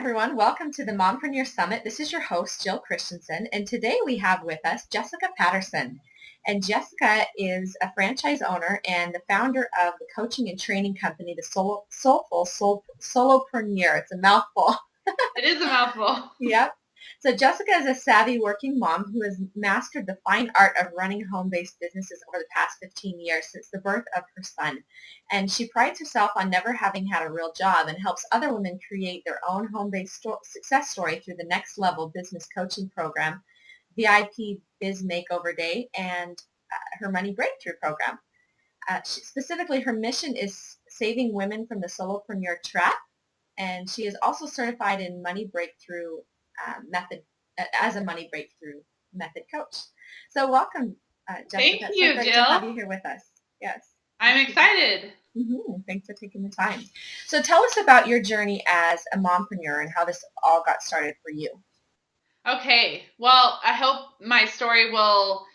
everyone. Welcome to the Mompreneur Summit. This is your host, Jill Christensen, and today we have with us Jessica Patterson. And Jessica is a franchise owner and the founder of the coaching and training company, the Solopreneur. It's a mouthful. It is a mouthful. Yep. So Jessica is a savvy working mom who has mastered the fine art of running home-based businesses over the past 15 years since the birth of her son. And she prides herself on never having had a real job and helps other women create their own home-based success story through the Next Level Business Coaching Program, VIP Biz Makeover Day, and her Money Breakthrough Program. Specifically, her mission is saving women from the solopreneur trap, and she is also certified in Money Breakthrough method as a money breakthrough method coach. So welcome, Jessica. Thank you, so great Jill. to have you here with us. Yes. I'm excited. Thanks for taking the time. So tell us about your journey as a mompreneur and how this all got started for you. Okay. Well, I hope my story will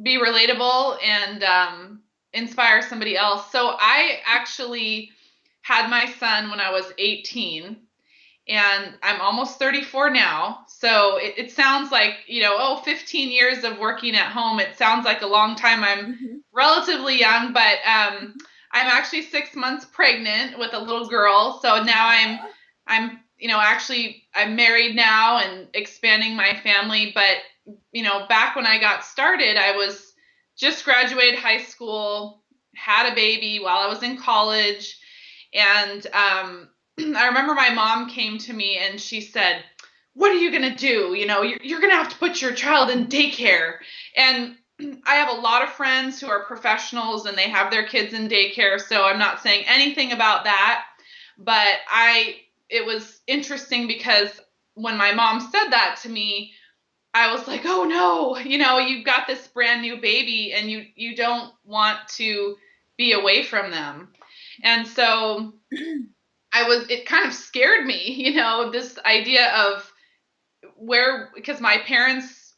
be relatable and inspire somebody else. So I actually had my son when I was 18. And I'm almost 34 now. So it sounds like, 15 years of working at home. It sounds like a long time. I'm relatively young, but I'm actually 6 months pregnant with a little girl. So now I'm married now and expanding my family. But, back when I got started, I was just graduated high school, had a baby while I was in college. And, I remember my mom came to me and she said, "What are you going to do? You're going to have to put your child in daycare." And I have a lot of friends who are professionals and they have their kids in daycare. So I'm not saying anything about that. But it was interesting because when my mom said that to me, I was like, oh no, you've got this brand new baby and you don't want to be away from them. And so it kind of scared me, this idea of because my parents,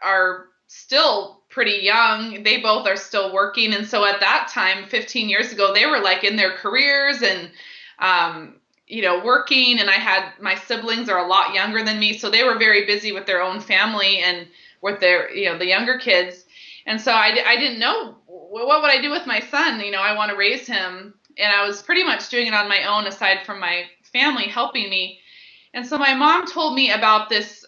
are still pretty young. They both are still working. And so at that time, 15 years ago, they were like in their careers and, working. And my siblings are a lot younger than me. So they were very busy with their own family and with their, the younger kids. And so I didn't know what would I do with my son? I want to raise him. And I was pretty much doing it on my own, aside from my family helping me. And so my mom told me about this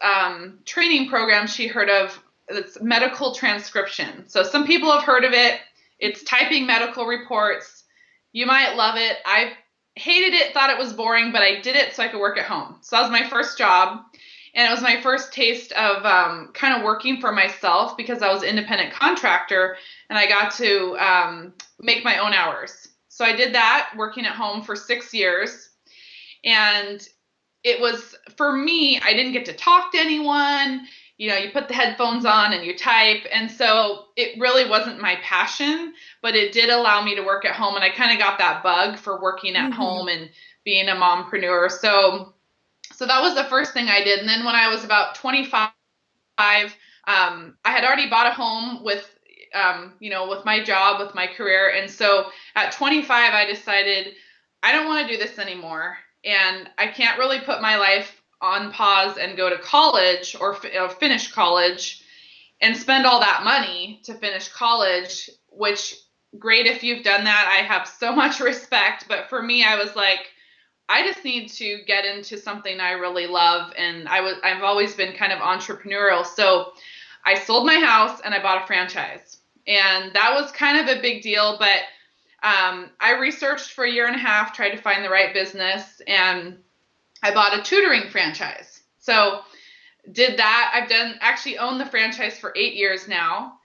training program she heard of. It's medical transcription. So some people have heard of it. It's typing medical reports. You might love it. I hated it, thought it was boring, but I did it so I could work at home. So that was my first job. And it was my first taste of kind of working for myself because I was an independent contractor and I got to make my own hours. So I did that working at home for 6 years. And it was, for me, I didn't get to talk to anyone. You put the headphones on and you type. And so it really wasn't my passion, but it did allow me to work at home. And I kind of got that bug for working at home and being a mompreneur. So that was the first thing I did. And then when I was about 25, I had already bought a home with my job, with my career. And so at 25, I decided I don't want to do this anymore. And I can't really put my life on pause and go to college or finish college and spend all that money to finish college, which great if you've done that. I have so much respect. But for me, I was like, I just need to get into something I really love. And I've always been kind of entrepreneurial. So I sold my house and I bought a franchise. And that was kind of a big deal, but I researched for a year and a half, tried to find the right business, and I bought a tutoring franchise. So did that. I've actually owned the franchise for 8 years now.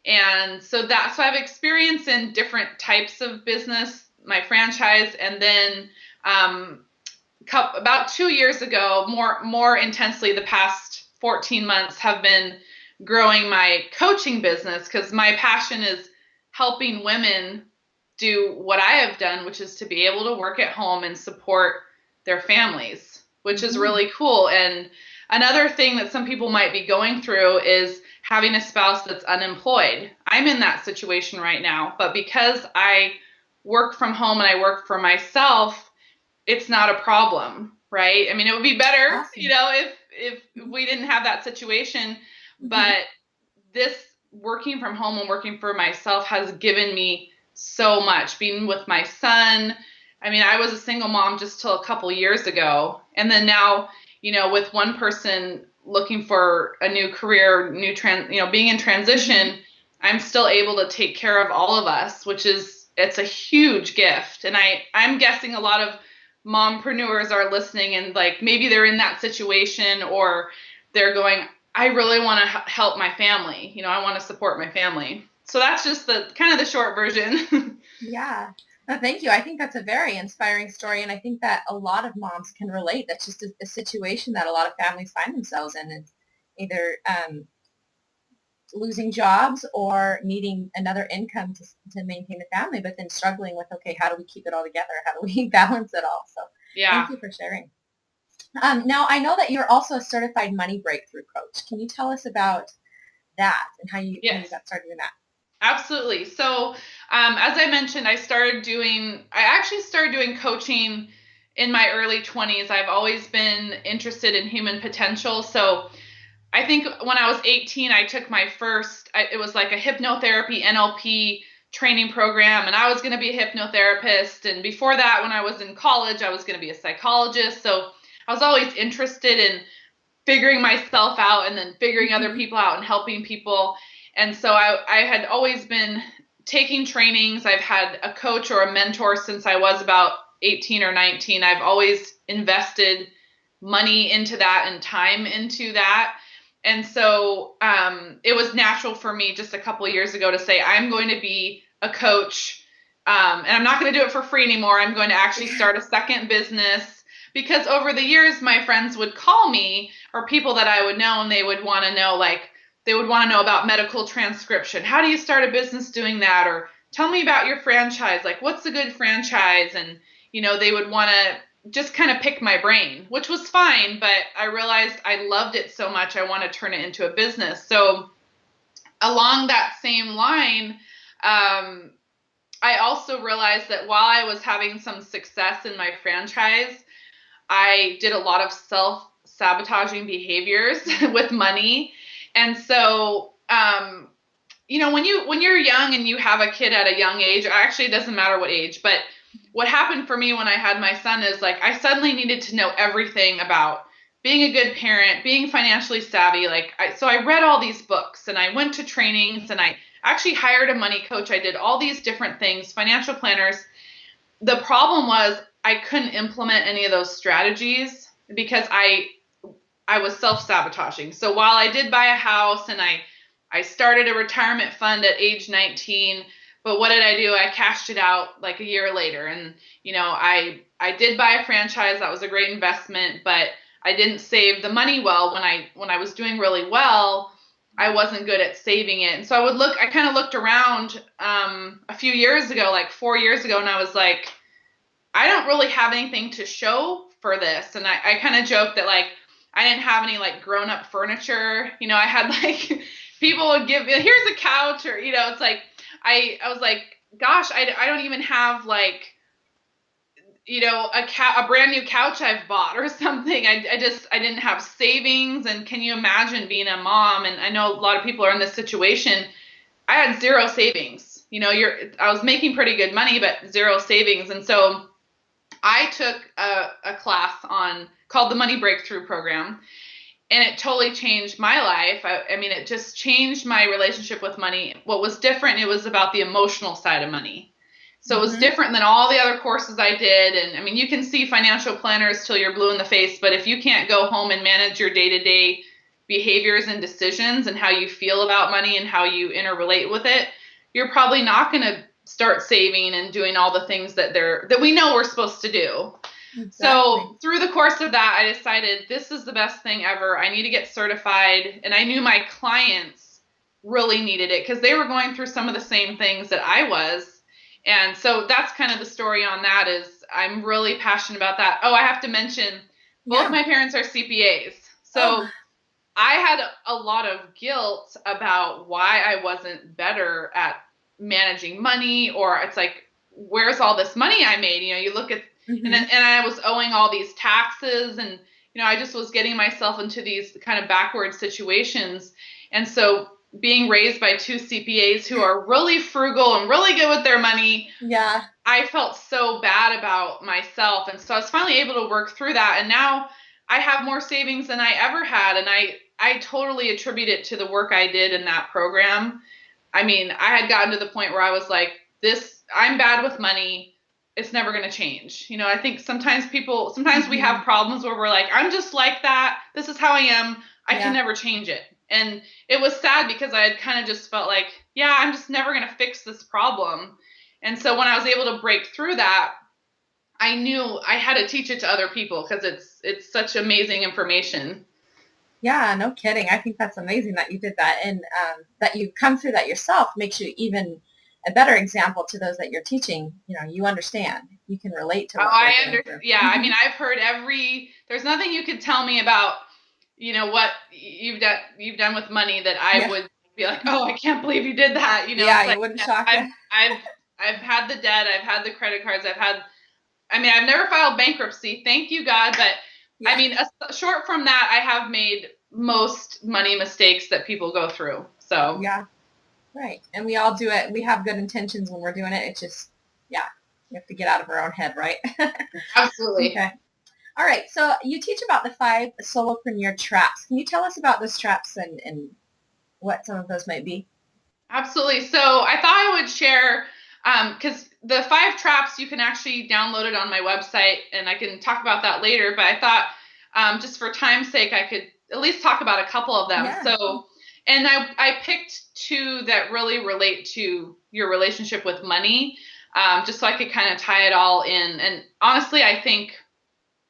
And so I have experience in different types of business, my franchise, and then about 2 years ago, more intensely, the past 14 months have been growing my coaching business because my passion is helping women do what I have done, which is to be able to work at home and support their families, which is really cool. And another thing that some people might be going through is having a spouse that's unemployed. I'm in that situation right now, but because I work from home and I work for myself, it's not a problem. right? I mean, it would be better, Awesome. if we didn't have that situation, Hmm. but this working from home and working for myself has given me so much. Being with my son. I mean, I was a single mom just till a couple years ago. And then now, with one person looking for a new career, being in Hmm. transition, I'm still able to take care of all of us, it's a huge gift. And I'm guessing a lot of mompreneurs are listening and like maybe they're in that situation or they're going, I really want to help my family. I want to support my family. So that's just the kind of the short version. Yeah. No, thank you. I think that's a very inspiring story, and I think that a lot of moms can relate. That's just a situation that a lot of families find themselves in, is either losing jobs or needing another income to maintain the family, but then struggling with, okay, how do we keep it all together? How do we balance it all? So thank Yeah. you for sharing. Now, I know that you're also a certified money breakthrough coach. Can you tell us about that and how you Yes. got started in that? Absolutely. So, as I mentioned, I actually started doing coaching in my early 20s. I've always been interested in human potential. So, I think when I was 18, I took my it was like a hypnotherapy NLP training program, and I was going to be a hypnotherapist. And before that, when I was in college, I was going to be a psychologist. So, I was always interested in figuring myself out and then figuring other Mm-hmm. people out and helping people. And so I had always been taking trainings. I've had a coach or a mentor since I was about 18 or 19. I've always invested money into that and time into that. And so it was natural for me just a couple of years ago to say, I'm going to be a coach. And I'm not going to do it for free anymore. I'm going to actually start a second business because over the years, my friends would call me or people that I would know, and they would want to know about medical transcription. How do you start a business doing that? Or tell me about your franchise. Like, what's a good franchise? And, they would want to just kind of pick my brain, which was fine. But I realized I loved it so much, I want to turn it into a business. So, along that same line, I also realized that while I was having some success in my franchise, I did a lot of self-sabotaging behaviors with money. And so, when you're young and you have a kid at a young age, actually it doesn't matter what age, but what happened for me when I had my son is like I suddenly needed to know everything about being a good parent, being financially savvy. So I read all these books and I went to trainings and I actually hired a money coach. I did all these different things, financial planners. The problem was I couldn't implement any of those strategies because I was self-sabotaging. So while I did buy a house and I started a retirement fund at age 19, but what did I do? I cashed it out like a year later. And I did buy a franchise. That was a great investment, but I didn't save the money well when I was doing really well. I wasn't good at saving it. And so I kind of looked around a few years ago, like 4 years ago, and I was like, I don't really have anything to show for this. And I kind of joked that like I didn't have any like grown up furniture. I had like people would give me, here's a couch or, it's like, I was like, gosh, I don't even have like, a brand new couch I've bought or something. I didn't have savings. And can you imagine being a mom? And I know a lot of people are in this situation. I had zero savings. I was making pretty good money, but zero savings. And so I took a class called the Money Breakthrough Program, and it totally changed my life. I mean, it just changed my relationship with money. What was different, it was about the emotional side of money. So it was Mm-hmm. different than all the other courses I did. And I mean, you can see financial planners till you're blue in the face, but if you can't go home and manage your day-to-day behaviors and decisions and how you feel about money and how you interrelate with it, you're probably not going to start saving and doing all the things that we know we're supposed to do. Exactly. So through the course of that, I decided this is the best thing ever. I need to get certified. And I knew my clients really needed it because they were going through some of the same things that I was. And so that's kind of the story on that is I'm really passionate about that. Oh, I have to mention both Yeah. my parents are CPAs. Oh. So I had a lot of guilt about why I wasn't better at managing money, or it's like, where's all this money I made? You look at Mm-hmm. And I was owing all these taxes, and I just was getting myself into these kind of backward situations. And so being raised by two CPAs who are really frugal and really good with their money, Yeah. I felt so bad about myself. And so I was finally able to work through that. And now I have more savings than I ever had. And I totally attribute it to the work I did in that program. I mean, I had gotten to the point where I was like, I'm bad with money. It's never going to change. I think sometimes we have problems where we're like, I'm just like that. This is how I am. I can never change it. And it was sad because I had kind of just felt like, yeah, I'm just never going to fix this problem. And so when I was able to break through that, I knew I had to teach it to other people because it's such amazing information. Yeah, no kidding. I think that's amazing that you did that, and that you come through that yourself makes you even a better example to those that you're teaching. You understand, you can relate to what they're going through. Yeah. I mean, I've heard there's nothing you could tell me about, what you've done with money that I would be like, oh, I can't believe you did that. Yeah, like, it wouldn't shock you. I've had the debt, I've had the credit cards, I've never filed bankruptcy, thank you God, but I mean, short from that, I have made most money mistakes that people go through. So yeah, right. And we all do it. We have good intentions when we're doing it. It's just, we have to get out of our own head, right? Absolutely. Okay. All right. So you teach about the 5 solopreneur traps. Can you tell us about those traps and what some of those might be? Absolutely. So I thought I would share, because the 5 traps, you can actually download it on my website, and I can talk about that later. But I thought, just for time's sake, I could at least talk about a couple of them. Yeah. So, and I picked 2 that really relate to your relationship with money, just so I could kind of tie it all in. And honestly, I think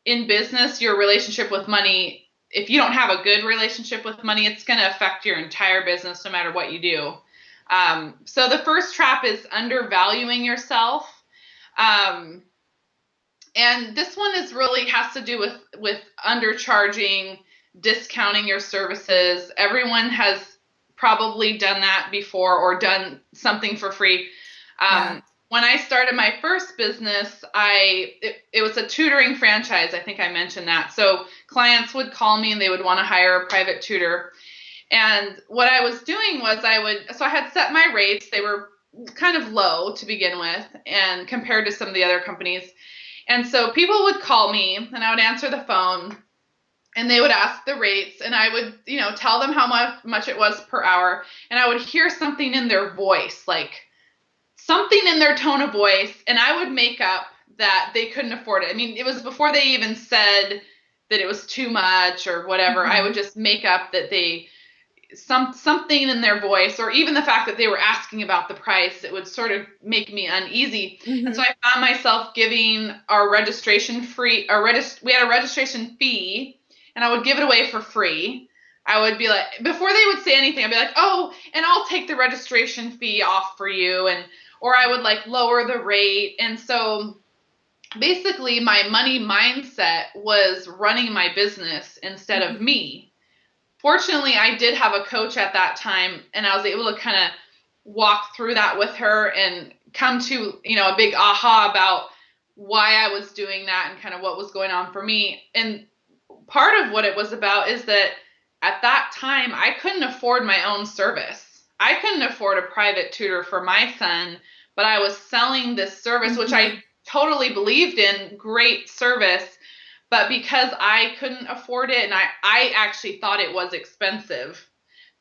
in business, your relationship with money, if you don't have a good relationship with money, it's going to affect your entire business no matter what you do. So the first trap is undervaluing yourself. And this one has to do with undercharging, discounting your services. Everyone has probably done that before or done something for free. When I started my first business, it was a tutoring franchise. I think I mentioned that. So clients would call me and they would want to hire a private tutor. And what I was doing was I had set my rates. They were kind of low to begin with, and compared to some of the other companies. And so people would call me and I would answer the phone and they would ask the rates, and I would, tell them how much it was per hour. And I would hear something in their voice, like something in their tone of voice, and I would make up that they couldn't afford it. I mean, it was before they even said that it was too much or whatever. I would just make up that something in their voice, or even the fact that they were asking about the price, it would sort of make me uneasy. And so I found myself giving our registration we had a registration fee, and I would give it away for free. I would be like, before they would say anything, I'd be like, oh, and I'll take the registration fee off for you. Or I would like lower the rate. And so basically my money mindset was running my business instead of me. Fortunately, I did have a coach at that time, and I was able to kind of walk through that with her and come to, a big aha about why I was doing that and kind of what was going on for me. And part of what it was about is that at that time, I couldn't afford my own service. I couldn't afford a private tutor for my son, but I was selling this service, which I totally believed in, great service. But because I couldn't afford it, and I actually thought it was expensive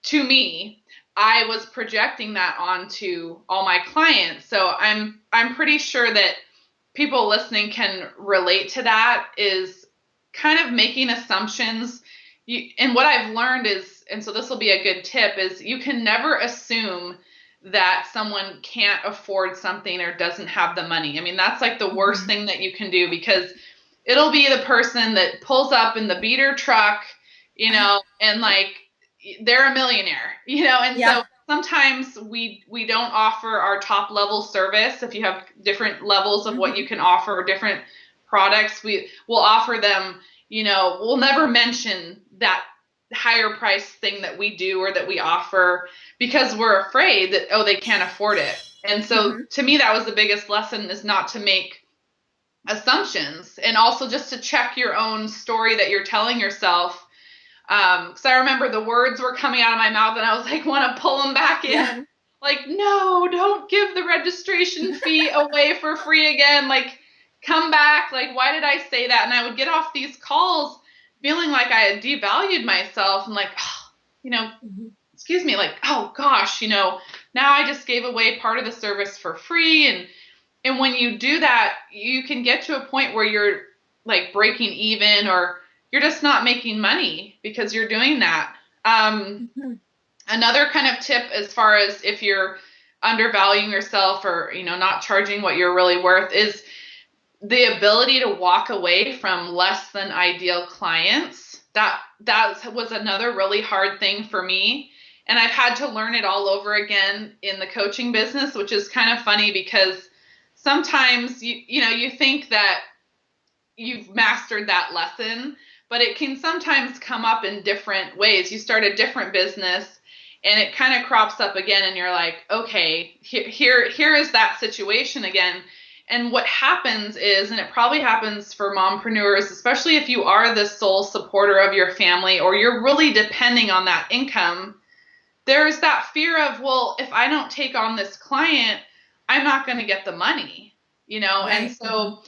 to me, I was projecting that onto all my clients. So I'm pretty sure that people listening can relate to that, is kind of making assumptions. And what I've learned is, and so this will be a good tip, is you can never assume that someone can't afford something or doesn't have the money. I mean, that's like the worst thing that you can do, because it'll be the person that pulls up in the beater truck, and like they're a millionaire, and so sometimes we don't offer our top level service. If you have different levels of what you can offer, different products, we'll offer them, we'll never mention that higher price thing that we do or that we offer, because we're afraid that, oh, they can't afford it. And so to me, that was the biggest lesson, is not to make assumptions, and also just to check your own story that you're telling yourself. Because I remember the words were coming out of my mouth and I was like, want to pull them back in. Yeah. Like, no, don't give the registration fee away for free again. Like, come back. Like, why did I say that? And I would get off these calls feeling like I had devalued myself and like, oh, excuse me, like, oh gosh, now I just gave away part of the service for free. And when you do that, you can get to a point where you're like breaking even, or you're just not making money because you're doing that. Another kind of tip, as far as if you're undervaluing yourself or, not charging what you're really worth, is the ability to walk away from less than ideal clients. That was another really hard thing for me. And I've had to learn it all over again in the coaching business, which is kind of funny because sometimes you think that you've mastered that lesson, but it can sometimes come up in different ways. You start a different business and it kind of crops up again and you're like, okay, here is that situation again. And what happens is, and it probably happens for mompreneurs, especially if you are the sole supporter of your family or you're really depending on that income, there's that fear of, well, if I don't take on this client, I'm not going to get the money, Right. And so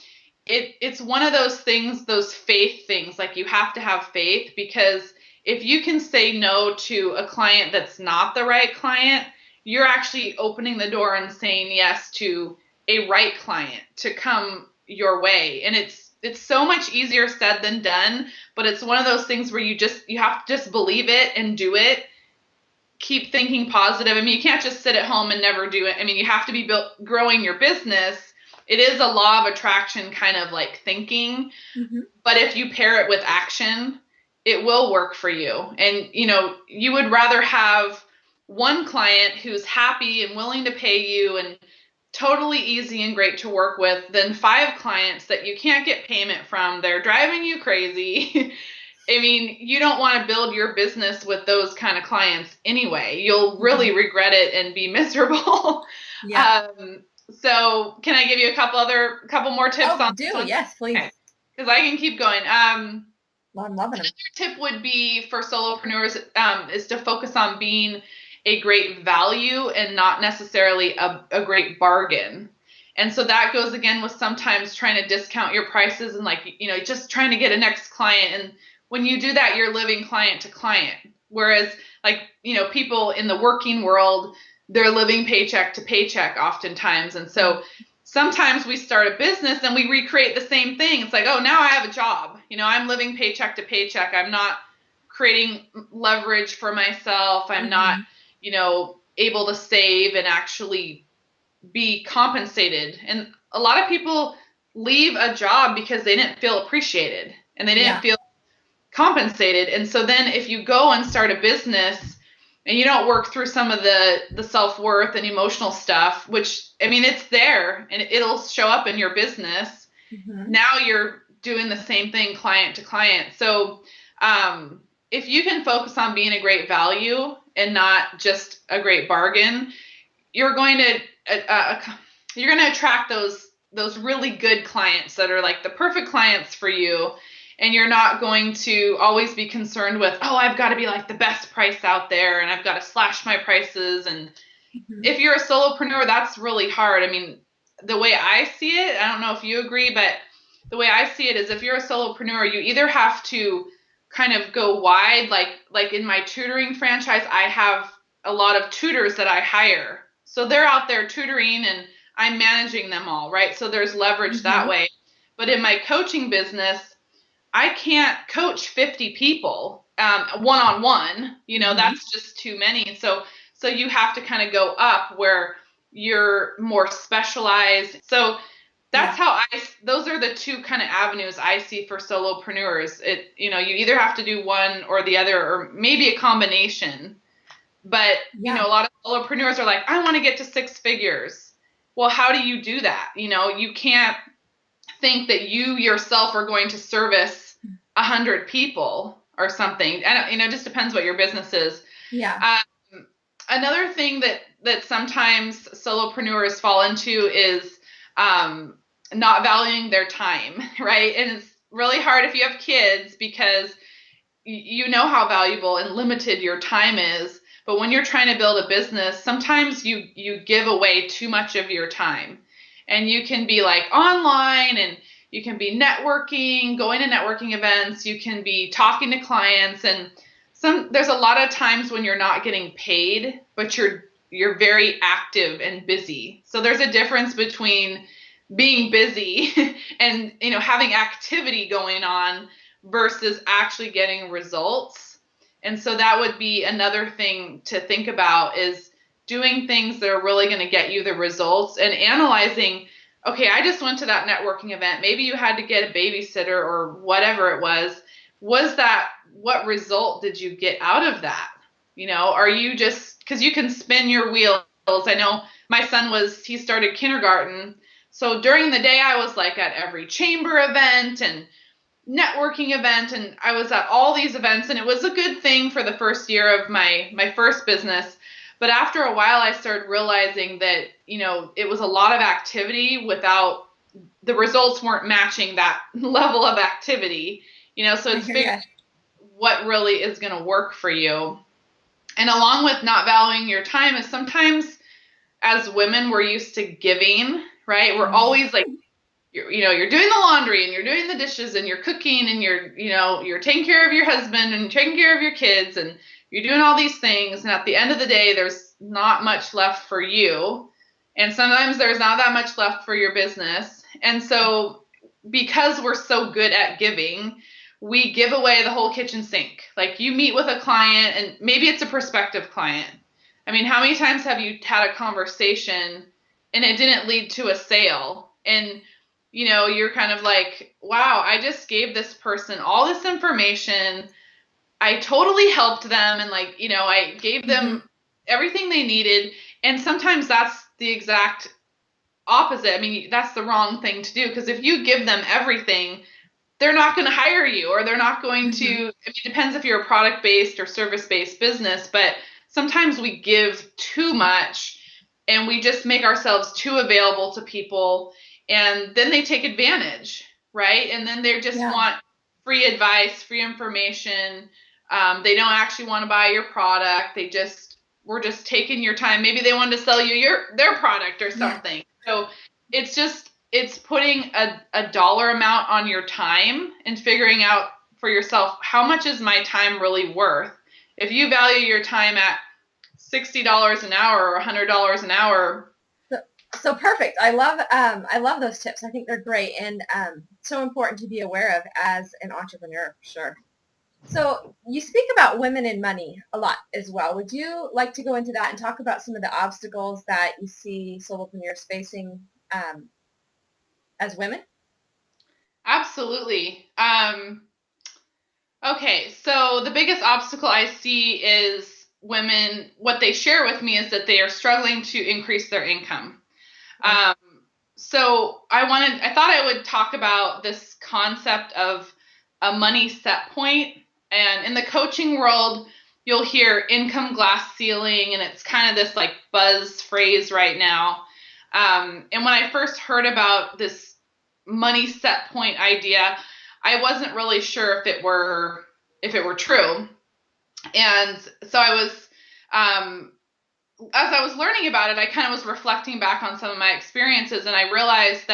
it's one of those things, those faith things, like you have to have faith, because if you can say no to a client that's not the right client, you're actually opening the door and saying yes to a right client to come your way. And it's so much easier said than done, but it's one of those things where you have to just believe it and do it. Keep thinking positive. I mean, you can't just sit at home and never do it. I mean, you have to be growing your business. It is a law of attraction kind of like thinking, but if you pair it with action, it will work for you. And, you would rather have one client who's happy and willing to pay you and totally easy and great to work with than 5 clients that you can't get payment from. They're driving you crazy. I mean, you don't want to build your business with those kind of clients anyway. You'll really regret it and be miserable. Yeah. So can I give you a couple more tips on this one? Yes, please. Because I can keep going. I'm loving them. Another tip would be for solopreneurs is to focus on being a great value and not necessarily a great bargain. And so that goes again with sometimes trying to discount your prices and just trying to get a next client. And when you do that, you're living client to client. Whereas people in the working world, they're living paycheck to paycheck oftentimes. And so sometimes we start a business and we recreate the same thing. It's like, oh, now I have a job. I'm living paycheck to paycheck. I'm not creating leverage for myself. I'm not, able to save and actually be compensated. And a lot of people leave a job because they didn't feel appreciated and they didn't feel compensated. And so then if you go and start a business and you don't work through some of the self-worth and emotional stuff, which, I mean, it's there and it'll show up in your business. Now you're doing the same thing client to client. So if you can focus on being a great value and not just a great bargain, you're going to attract those really good clients that are like the perfect clients for you. And you're not going to always be concerned with, oh, I've got to be like the best price out there and I've got to slash my prices. And if you're a solopreneur, that's really hard. I mean, the way I see it, I don't know if you agree, but the way I see it is if you're a solopreneur, you either have to kind of go wide, like in my tutoring franchise, I have a lot of tutors that I hire. So they're out there tutoring and I'm managing them all, right? So there's leverage that way. But in my coaching business, I can't coach 50 people one-on-one. That's just too many. So you have to kind of go up where you're more specialized. So that's how those are the two kind of avenues I see for solopreneurs. You either have to do one or the other, or maybe a combination. But, a lot of solopreneurs are like, I want to get to 6 figures. Well, how do you do that? You can't think that you yourself are going to service 100 people or something. It just depends what your business is. Yeah. Another thing that sometimes solopreneurs fall into is not valuing their time, right? And it's really hard if you have kids because you know how valuable and limited your time is. But when you're trying to build a business, sometimes you give away too much of your time. And you can be like online, and you can be networking, going to networking events, you can be talking to clients, and there's a lot of times when you're not getting paid, but you're very active and busy. So there's a difference between being busy and having activity going on versus actually getting results. And so that would be another thing to think about, is doing things that are really going to get you the results, and analyzing, okay, I just went to that networking event. Maybe you had to get a babysitter or whatever it was. What result did you get out of that? Are you just, because you can spin your wheels. I know my son he started kindergarten. So during the day, I was like at every chamber event and networking event, and I was at all these events, and it was a good thing for the first year of my first business. But after a while, I started realizing that, it was a lot of activity without the results weren't matching that level of activity, so it's figuring what really is going to work for you. And along with not valuing your time is sometimes as women, we're used to giving, right? We're always like, you're doing the laundry and you're doing the dishes and you're cooking and you're taking care of your husband and taking care of your kids and you're doing all these things. And at the end of the day, there's not much left for you. And sometimes there's not that much left for your business. And so because we're so good at giving, we give away the whole kitchen sink. Like, you meet with a client, and maybe it's a prospective client. I mean, how many times have you had a conversation and it didn't lead to a sale? And you're kind of like, wow, I just gave this person all this information. I totally helped them. And I gave them everything they needed. And sometimes that's the exact opposite. I mean, that's the wrong thing to do, because if you give them everything, they're not going to hire you, or they're not going to, I mean, it depends if you're a product-based or service-based business, but sometimes we give too much and we just make ourselves too available to people, and then they take advantage, right? And then they just want free advice, free information. They don't actually want to buy your product. We're just taking your time. Maybe they wanted to sell you their product or something. So it's putting a dollar amount on your time and figuring out for yourself, how much is my time really worth? If you value your time at $60 an hour or $100 an hour. So perfect. I love those tips. I think they're great, and so important to be aware of as an entrepreneur, for sure. So you speak about women and money a lot as well. Would you like to go into that and talk about some of the obstacles that you see solopreneurs facing as women? Absolutely. Okay, so the biggest obstacle I see is women. What they share with me is that they are struggling to increase their income. So I thought I would talk about this concept of a money set point. And in the coaching world, you'll hear income glass ceiling, and it's kind of this like buzz phrase right now. And when I first heard about this money set point idea, I wasn't really sure if it were true. And so I was, as I was learning about it, I kind of was reflecting back on some of my experiences, and I realized,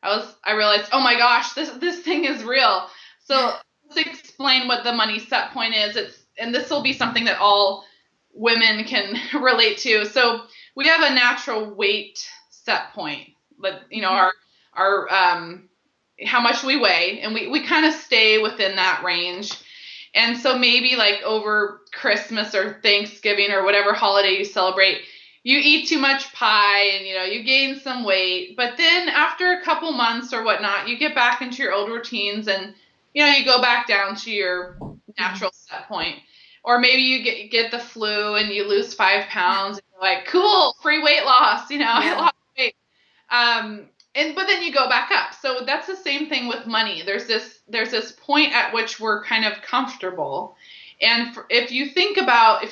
oh my gosh, this thing is real. So let's explain what the money set point is. And this will be something that all women can relate to. So we have a natural weight set point, but our how much we weigh, and we kind of stay within that range. And so maybe like over Christmas or Thanksgiving or whatever holiday you celebrate, you eat too much pie and, you gain some weight. But then after a couple months or whatnot, you get back into your old routines and, you go back down to your natural set point. Or maybe you get the flu and you lose 5 pounds. And you're like, cool, free weight loss. I lost weight. But then you go back up. So that's the same thing with money. There's this point at which we're kind of comfortable. And if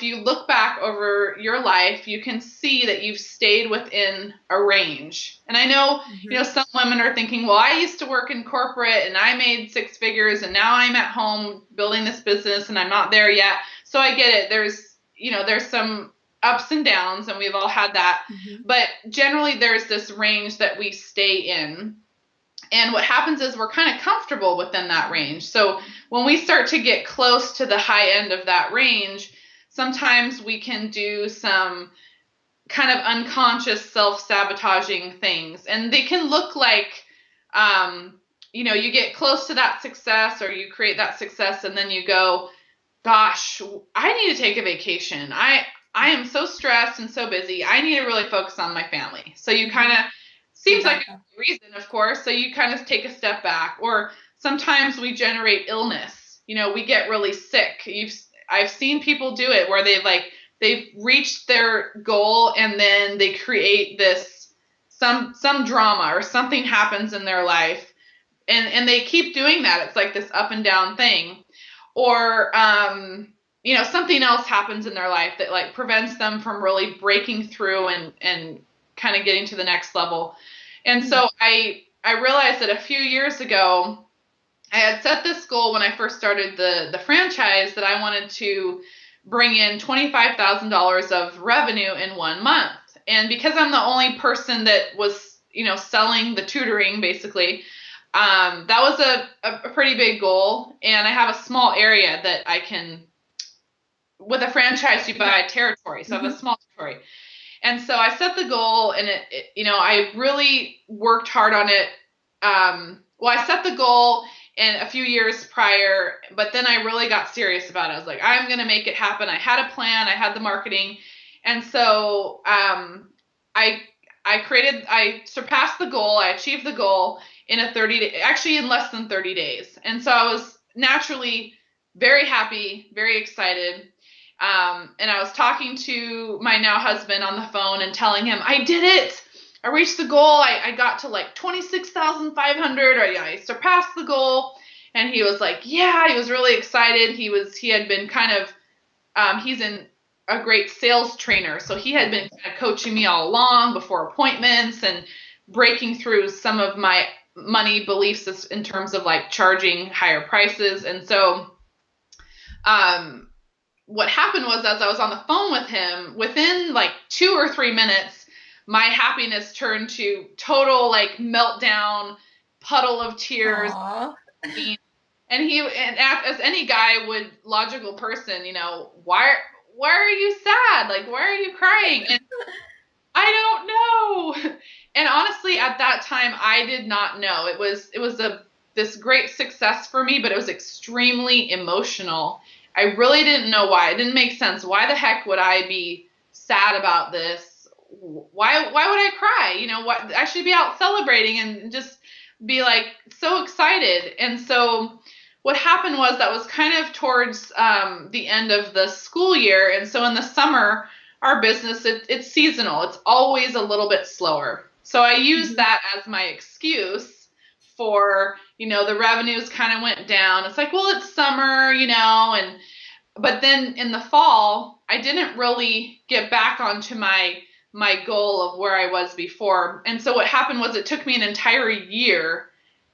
you look back over your life, you can see that you've stayed within a range. And I know, some women are thinking, well, I used to work in corporate and I made six figures and now I'm at home building this business and I'm not there yet. So I get it. There's some ups and downs, and we've all had that. But generally there's this range that we stay in. And what happens is we're kind of comfortable within that range. So when we start to get close to the high end of that range, sometimes we can do some kind of unconscious self-sabotaging things. And they can look like, you get close to that success, or you create that success and then you go, gosh, I need to take a vacation. I am so stressed and so busy. I need to really focus on my family. So you kind of, seems like a reason, of course. So you kind of take a step back. Or sometimes we generate illness. We get really sick. I've seen people do it where they've reached their goal and then they create this some drama, or something happens in their life, and they keep doing that. It's like this up and down thing. Or something else happens in their life that like prevents them from really breaking through and kind of getting to the next level. And so I realized that a few years ago, I had set this goal when I first started the franchise, that I wanted to bring in $25,000 of revenue in 1 month. And because I'm the only person that was, selling the tutoring, basically, that was a pretty big goal. And I have a small area that I can, with a franchise, you buy a territory. So I have a small territory. And so I set the goal, and I really worked hard on it. I set the goal in a few years prior, but then I really got serious about it. I was like, I'm going to make it happen. I had a plan. I had the marketing. And so I surpassed the goal. I achieved the goal in in less than 30 days. And so I was naturally very happy, very excited. And I was talking to my now husband on the phone and telling him, I did it. I reached the goal. I got to like 26,500, or I surpassed the goal. And he was like, yeah, he was really excited. He had been kind of, he's a great sales trainer. So he had been kind of coaching me all along before appointments and breaking through some of my money beliefs in terms of like charging higher prices. And so, what happened was, as I was on the phone with him, within like 2 or 3 minutes, my happiness turned to total like meltdown, puddle of tears. Aww. And as any guy would, logical person, why are you sad? Like, why are you crying? And I don't know. And honestly, at that time, I did not know. It was this great success for me, but it was extremely emotional. I really didn't know why. It didn't make sense. Why the heck would I be sad about this? Why would I cry? What, I should be out celebrating and just be like so excited. And so what happened was, that was kind of towards the end of the school year. And so in the summer, our business, it's seasonal. It's always a little bit slower. So I used that as my excuse for, the revenues kind of went down. It's like, well, it's summer, but then in the fall, I didn't really get back onto my goal of where I was before. And so what happened was, it took me an entire year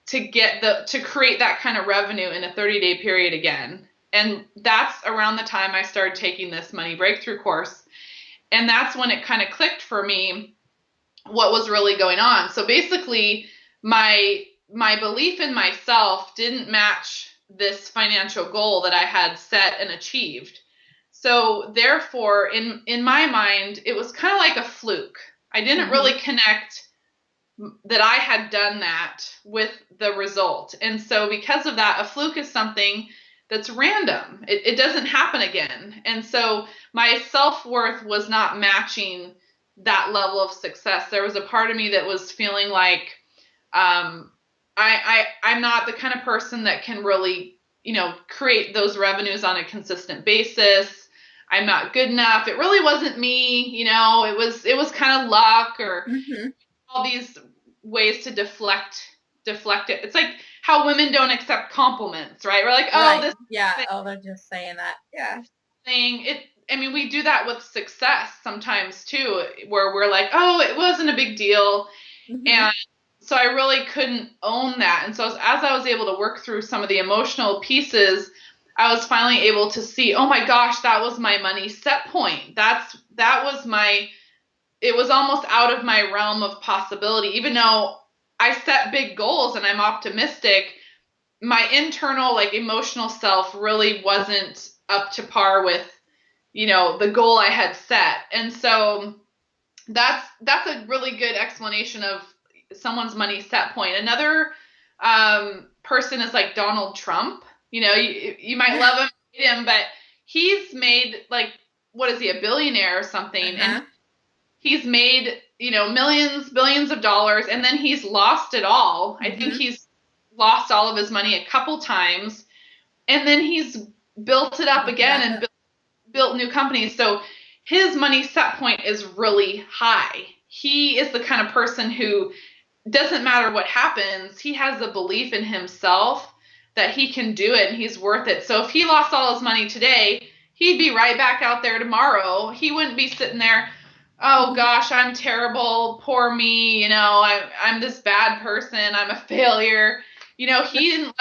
to create that kind of revenue in a 30-day period again. And that's around the time I started taking this money breakthrough course. And that's when it kind of clicked for me what was really going on. So basically, my belief in myself didn't match this financial goal that I had set and achieved. So therefore, in my mind, it was kind of like a fluke. I didn't really connect that I had done that with the result. And so because of that, a fluke is something that's random. It doesn't happen again. And so my self-worth was not matching that level of success. There was a part of me that was feeling like I'm not the kind of person that can really, create those revenues on a consistent basis. I'm not good enough. It really wasn't me, it was kind of luck, or all these ways to deflect deflect it. It's like how women don't accept compliments, right? We're like, oh, Right. this Yeah. thing, Oh, they're just saying that. Yeah. I mean, we do that with success sometimes too, where we're like, oh, it wasn't a big deal. Mm-hmm. And so I really couldn't own that. And so as I was able to work through some of the emotional pieces, I was finally able to see, oh my gosh, that was my money set point. That was my, it was almost out of my realm of possibility. Even though I set big goals and I'm optimistic, my internal like emotional self really wasn't up to par with, the goal I had set. And so that's a really good explanation of someone's money set point. Another person is like Donald Trump. You might love him, hate him, but he's made like, what is he, a billionaire or something? Uh-huh. And he's made, millions, billions of dollars, and then he's lost it all. I think he's lost all of his money a couple times, and then he's built it up again and built new companies. So his money set point is really high. He is the kind of person who doesn't matter what happens, he has a belief in himself that he can do it and he's worth it. So if he lost all his money today, he'd be right back out there tomorrow. He wouldn't be sitting there, oh gosh, I'm terrible, poor me, I'm this bad person, I'm a failure. He didn't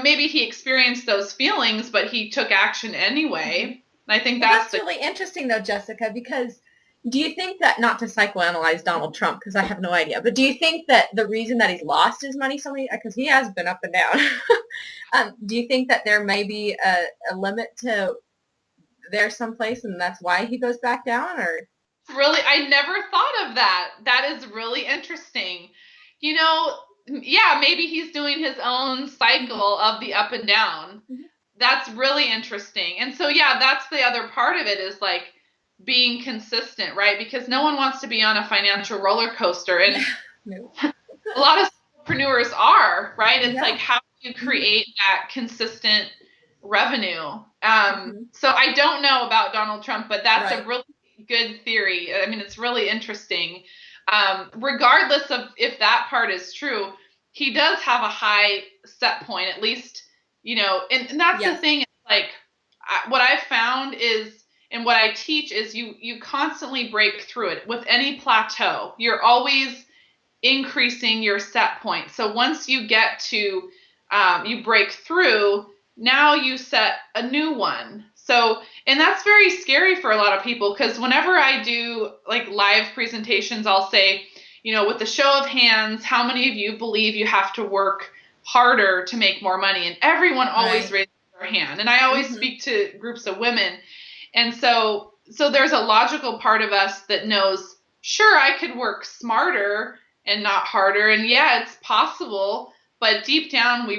maybe he experienced those feelings, but he took action anyway. And I think that's really interesting though, Jessica, because do you think that, not to psychoanalyze Donald Trump, because I have no idea, but do you think that the reason that he's lost his money so many, because he has been up and down, do you think that there may be a limit to there someplace and that's why he goes back down? Or really, I never thought of that. That is really interesting. Yeah, maybe he's doing his own cycle of the up and down. That's really interesting. And so, yeah, that's the other part of it is like being consistent, right? Because no one wants to be on a financial roller coaster. And a lot of entrepreneurs are, right? It's like, how do you create that consistent revenue? So I don't know about Donald Trump, but that's a really good theory. I mean, it's really interesting. Regardless of if that part is true, he does have a high set point, at least, and that's the thing. Like what I've found is, and what I teach is you constantly break through it with any plateau. You're always increasing your set point. So once you get to, you break through, now you set a new one. So, and that's very scary for a lot of people, because whenever I do like live presentations, I'll say, with the show of hands, how many of you believe you have to work harder to make more money? And everyone always raises their hand. And I always speak to groups of women. And so there's a logical part of us that knows, sure, I could work smarter and not harder. And yeah, it's possible. But deep down,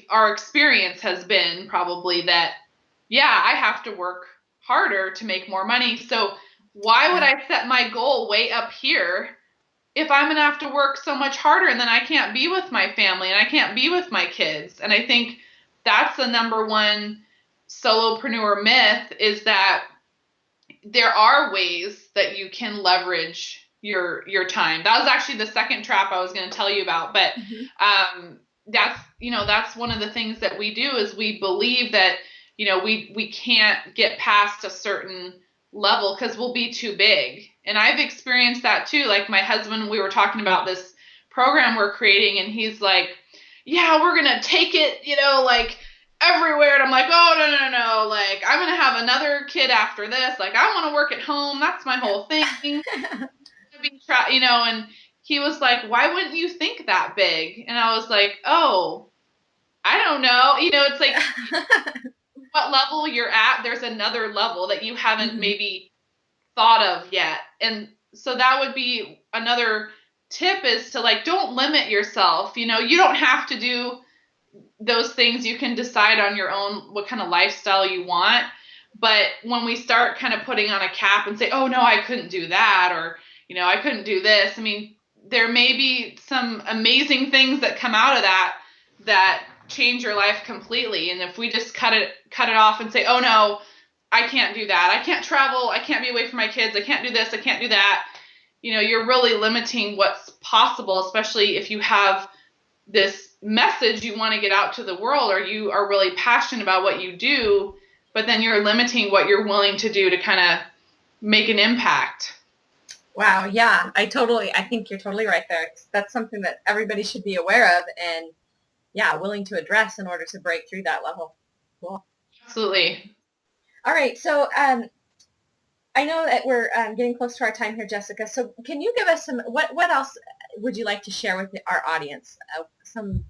our experience has been probably that, yeah, I have to work harder to make more money. So why would I set my goal way up here if I'm going to have to work so much harder, and then I can't be with my family and I can't be with my kids? And I think that's the number one solopreneur myth, is that there are ways that you can leverage your time. That was actually the second trap I was going to tell you about. But that's one of the things that we do, is we believe that, we can't get past a certain level because we'll be too big. And I've experienced that too. Like my husband, we were talking about this program we're creating, and he's like, yeah, we're going to take it, like everywhere. And I'm like, oh, no. Like, I'm going to have another kid after this. Like, I want to work at home. That's my whole thing. And he was like, why wouldn't you think that big? And I was like, oh, I don't know. It's like what level you're at, there's another level that you haven't maybe thought of yet. And so that would be another tip, is to like, don't limit yourself. You don't have to do those things. You can decide on your own what kind of lifestyle you want. But when we start kind of putting on a cap and say, oh no, I couldn't do that, or, I couldn't do this. I mean, there may be some amazing things that come out of that change your life completely. And if we just cut it off and say, oh no, I can't do that, I can't travel, I can't be away from my kids, I can't do this, I can't do that, you're really limiting what's possible, especially if you have this message you want to get out to the world, or you are really passionate about what you do, but then you're limiting what you're willing to do to kind of make an impact. Wow. Yeah, I think you're totally right there. That's something that everybody should be aware of and willing to address in order to break through that level. Cool. Absolutely. All right. So I know that we're getting close to our time here, Jessica. So can you give us what else would you like to share with our audience? Some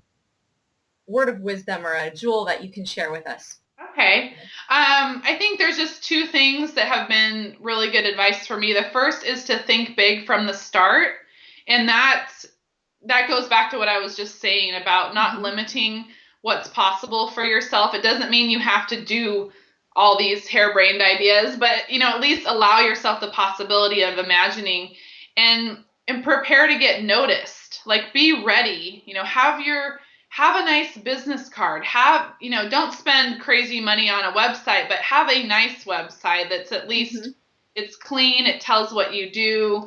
word of wisdom or a jewel that you can share with us? Okay. I think there's just two things that have been really good advice for me. The first is to think big from the start. And that goes back to what I was just saying about not limiting what's possible for yourself. It doesn't mean you have to do all these harebrained ideas, but at least allow yourself the possibility of imagining and prepare to get noticed. Like, be ready, have a nice business card, don't spend crazy money on a website, but have a nice website that's at least it's clean. It tells what you do.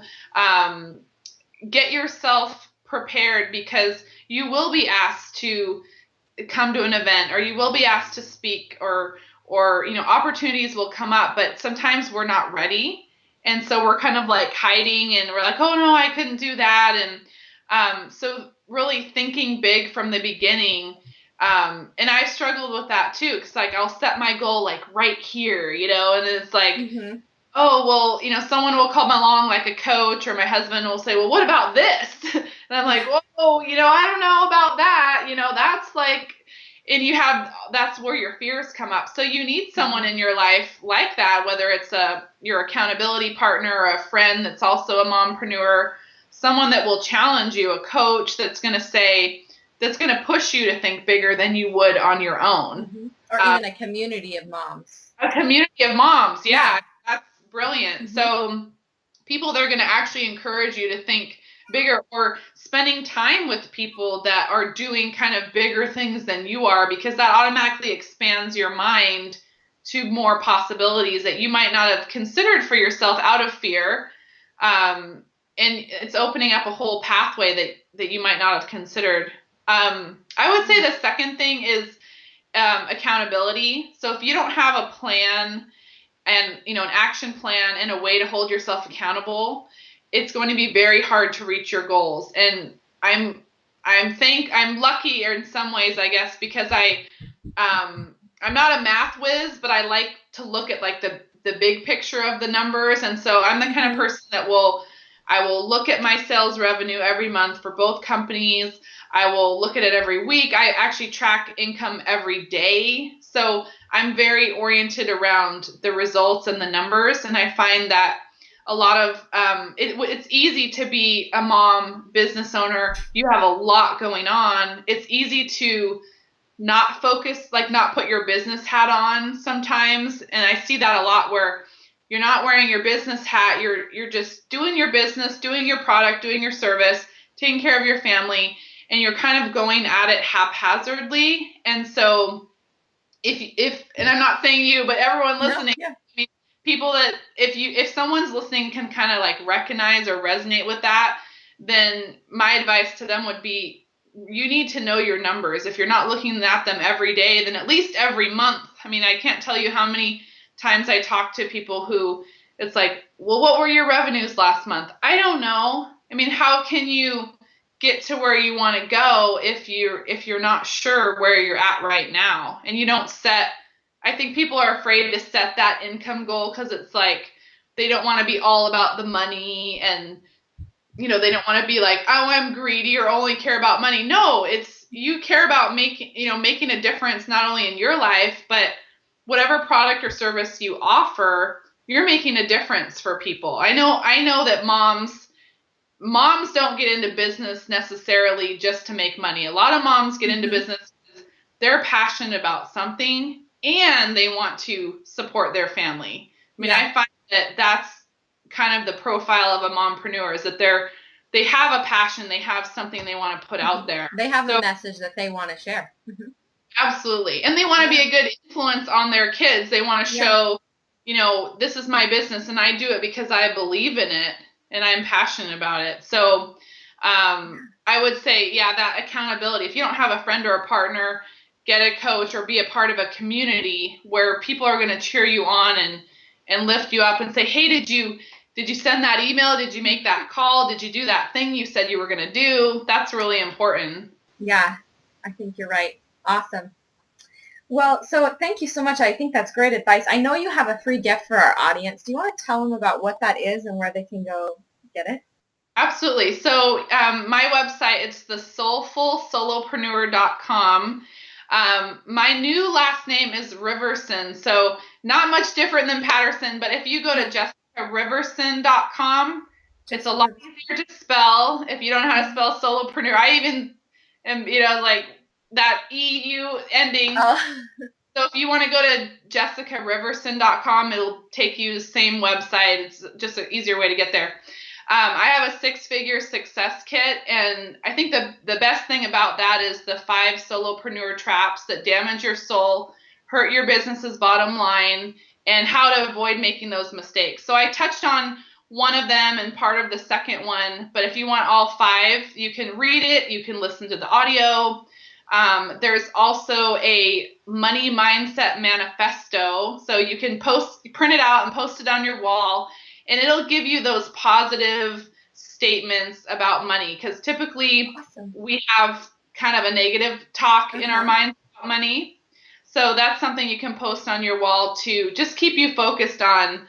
Get yourself prepared, because you will be asked to come to an event, or you will be asked to speak, or opportunities will come up, but sometimes we're not ready. And so we're kind of like hiding, and we're like, oh no, I couldn't do that. And so really thinking big from the beginning. And I struggled with that too, because like I'll set my goal like right here, and it's like, oh, well, someone will come along like a coach, or my husband will say, well, what about this? And I'm like, whoa, I don't know about that. That's like, and that's where your fears come up. So you need someone in your life like that, whether it's your accountability partner, or a friend that's also a mompreneur, someone that will challenge you, a coach that's going to push you to think bigger than you would on your own. Or even a community of moms. A community of moms. Yeah. That's brilliant. So people that are going to actually encourage you to think bigger, or spending time with people that are doing kind of bigger things than you are, because that automatically expands your mind to more possibilities that you might not have considered for yourself out of fear. And it's opening up a whole pathway that you might not have considered. I would say the second thing is accountability. So if you don't have a plan and an action plan and a way to hold yourself accountable, it's going to be very hard to reach your goals. And I'm lucky in some ways, I guess, because I'm not a math whiz, but I like to look at like the big picture of the numbers. And so I'm the kind of person that I will look at my sales revenue every month for both companies. I will look at it every week. I actually track income every day. So I'm very oriented around the results and the numbers. And I find that a lot of it's easy to be a mom business owner. You have a lot going on. It's easy to not focus, like not put your business hat on sometimes. And I see that a lot, where you're not wearing your business hat. You're just doing your business, doing your product, doing your service, taking care of your family, and you're kind of going at it haphazardly. And so and I'm not saying you, but everyone listening, I mean, people that if someone's listening can kind of like recognize or resonate with that, then my advice to them would be, you need to know your numbers. If you're not looking at them every day, then at least every month. I mean, I can't tell you how many times I talk to people who it's like, well, what were your revenues last month? I don't know. I mean, how can you get to where you want to go if you're not sure where you're at right now? And you don't set, I think people are afraid to set that income goal, because it's like they don't want to be all about the money, and they don't want to be like, oh, I'm greedy or only care about money. No, it's, you care about making a difference, not only in your life, but whatever product or service you offer, you're making a difference for people. I know that moms don't get into business necessarily just to make money. A lot of moms get into business because they're passionate about something and they want to support their family. I mean, I find that that's kind of the profile of a mompreneur, is that they have a passion, they have something they want to put out there. They have a message that they want to share. Absolutely. And they want to be a good influence on their kids. They want to show, this is my business and I do it because I believe in it and I'm passionate about it. So I would say, yeah, that accountability. If you don't have a friend or a partner, get a coach or be a part of a community where people are going to cheer you on and lift you up and say, hey, did you send that email? Did you make that call? Did you do that thing you said you were going to do? That's really important. Yeah, I think you're right. Awesome. Well, so thank you so much. I think that's great advice. I know you have a free gift for our audience. Do you want to tell them about what that is and where they can go get it? Absolutely. So my website, it's the soulfulsolopreneur.com. My new last name is Riverson, so not much different than Patterson, but if you go to jessicariverson.com, it's a lot easier to spell if you don't know how to spell solopreneur. I even am, like that EU ending. Oh. So if you want to go to jessicariverson.com, it'll take you to the same website. It's just an easier way to get there. I have a 6-figure success kit, and I think the best thing about that is the 5 solopreneur traps that damage your soul, hurt your business's bottom line, and how to avoid making those mistakes. So I touched on one of them and part of the second one, but if you want all 5, you can read it, you can listen to the audio. There's also a money mindset manifesto, so you can print it out and post it on your wall. And it'll give you those positive statements about money, because typically we have kind of a negative talk in our minds about money. So that's something you can post on your wall to just keep you focused on,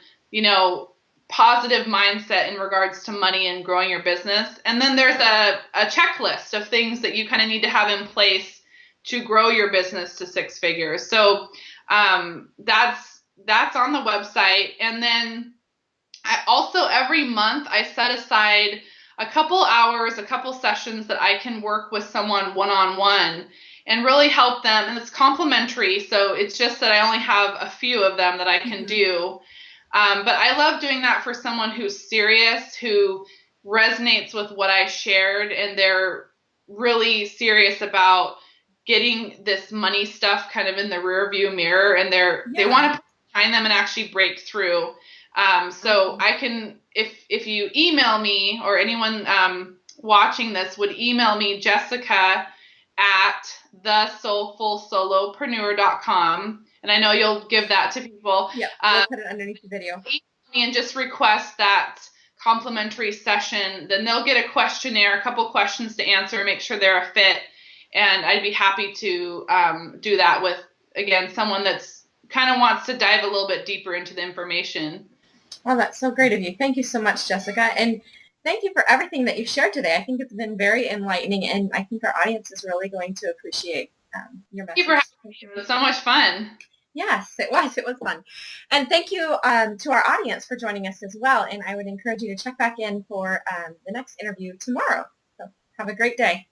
positive mindset in regards to money and growing your business. And then there's a checklist of things that you kind of need to have in place to grow your business to 6 figures. So that's on the website. And then I also, every month, I set aside a couple hours, a couple sessions that I can work with someone one-on-one and really help them. And it's complimentary, so it's just that I only have a few of them that I can do. But I love doing that for someone who's serious, who resonates with what I shared, and they're really serious about getting this money stuff kind of in the rear view mirror, and they want to put behind them and actually break through. So I can, if you email me, or anyone watching this would email me, Jessica at thesoulfulsolopreneur.com. And I know you'll give that to people. Yeah, we'll put it underneath the video. Email me and just request that complimentary session. Then they'll get a questionnaire, a couple questions to answer, make sure they're a fit. And I'd be happy to do that with, again, someone that's kind of wants to dive a little bit deeper into the information. Well, that's so great of you. Thank you so much, Jessica. And thank you for everything that you shared today. I think it's been very enlightening, and I think our audience is really going to appreciate your message. Thank you for having me. It was so much fun. Yes, it was. It was fun. And thank you to our audience for joining us as well. And I would encourage you to check back in for the next interview tomorrow. So have a great day.